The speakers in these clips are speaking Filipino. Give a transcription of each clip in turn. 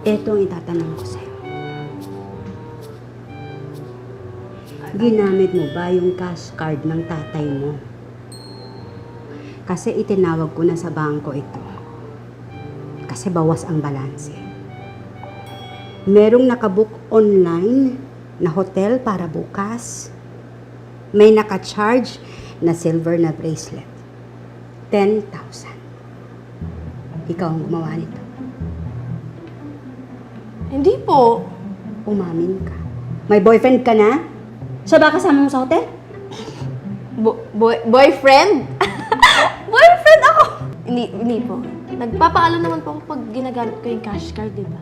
Eto ang itatanong ko sa'yo. Ginamit mo ba yung cash card ng tatay mo? Kasi itinawag ko na sa bangko ito. Kasi bawas ang balanse. Merong nakabook online na hotel para bukas. May naka-charge na silver na bracelet. 10,000. Ikaw ang gumawa nito. Hindi po. Umamin ka. May boyfriend ka na? Siya ba kasama mo sa hotel? Boyfriend? Boyfriend ako! Hindi po. Nagpapaalam naman po ako pag ginagamit ko yung cash card, di ba?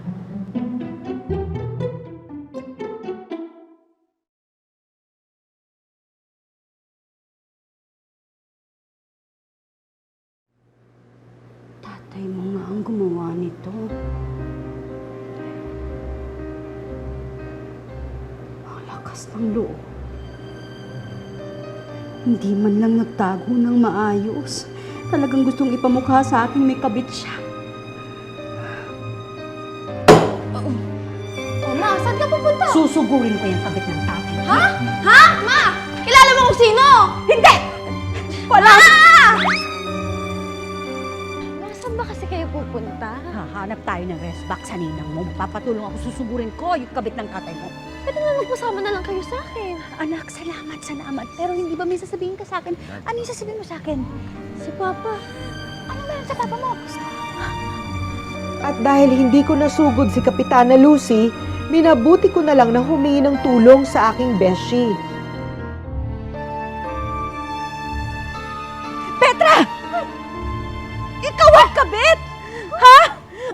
Tatay mo nga ang gumawa nito. Ang lakas ng loob. Hindi man lang nagtago ng maayos. Talagang gustong ipamukha sa akin may kabit siya. Oh, ma, saan ka pupunta? Susugurin ko yung kabit ng tatay mo. Ha? Ha? Ma! Kilala mo kung sino? Hindi! Wala! Nasaan ba kasi kayo pupunta? Hahanap tayo ng rest box sa ninang mo. Papatulong ako, susugurin ko yung kabit ng tatay mo. Pwede na magpasama na lang kayo sa akin. Anak, salamat. Pero hindi ba may sasabihin ka sa akin? Ano yung sasabihin mo sa akin? Si Papa. Ano meron sa papa mo? At dahil hindi ko nasugod si Kapitana Lucy, minabuti ko na lang na humingi ng tulong sa aking beshi. Petra! Ikaw ang kabit! Ha?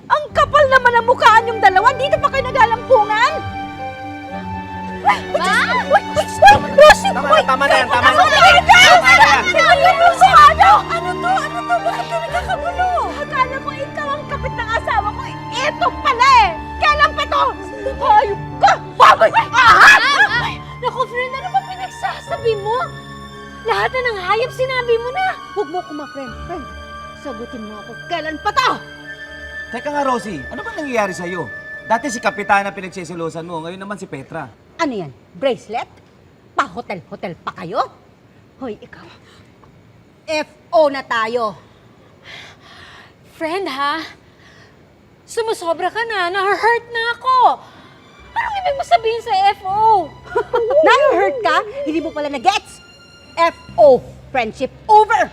Ang kapal naman ang mukhaan yung dalawa. Dito pa kayo nagalampungan? Ma! Lucy! Tama na yan! Ano to? Bakit ka nagkakagulo? Akala ko ikaw ang kapit ng asawa ko. Ito pala eh! Kailan pa to? Hayop ka! Baboy! Naku, friend, ano ba pinagsasabi mo? Lahat na ng hayop sinabi mo na. Huwag mo kuma-friend. Friend, sagutin mo ako. Kailan pa to? Teka nga, Rosie. Ano ba nangyayari sa'yo? Dati si Kapitana pinagsisilosan mo, ngayon naman si Petra. Ano yan? Bracelet? Pa-hotel-hotel pa kayo? Hoy, ikaw. FO na tayo. Friend, ha? Sumusobra ka na. Na-hurt na ako. Anong ibig mo sabihin sa FO? Na-hurt ka? Hindi mo pala na-gets? FO, friendship over!